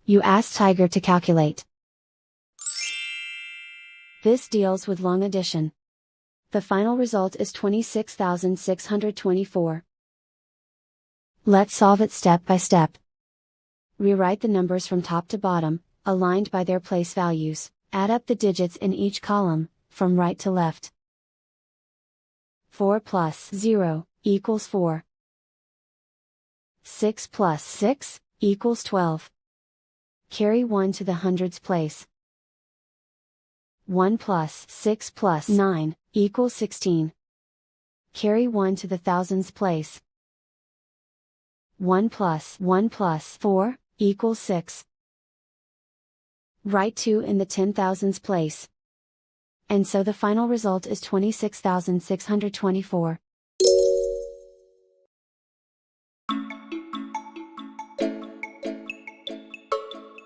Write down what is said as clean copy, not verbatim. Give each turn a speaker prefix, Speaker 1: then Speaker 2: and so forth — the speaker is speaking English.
Speaker 1: You ask Tiger to calculate. This deals with long addition. The final result is 26,624. Let's solve it step by step. Rewrite the numbers from top to bottom, aligned by their place values. Add up the digits in each column, from right to left. 4 plus 0 equals 4. 6 plus 6 equals 12. Carry 1 to the hundreds place. 1 plus 6 plus 9 equals 16. Carry 1 to the thousands place. 1 plus 4 equals 6. Write 2 in the 10,000s place. And so the final result is 26,624.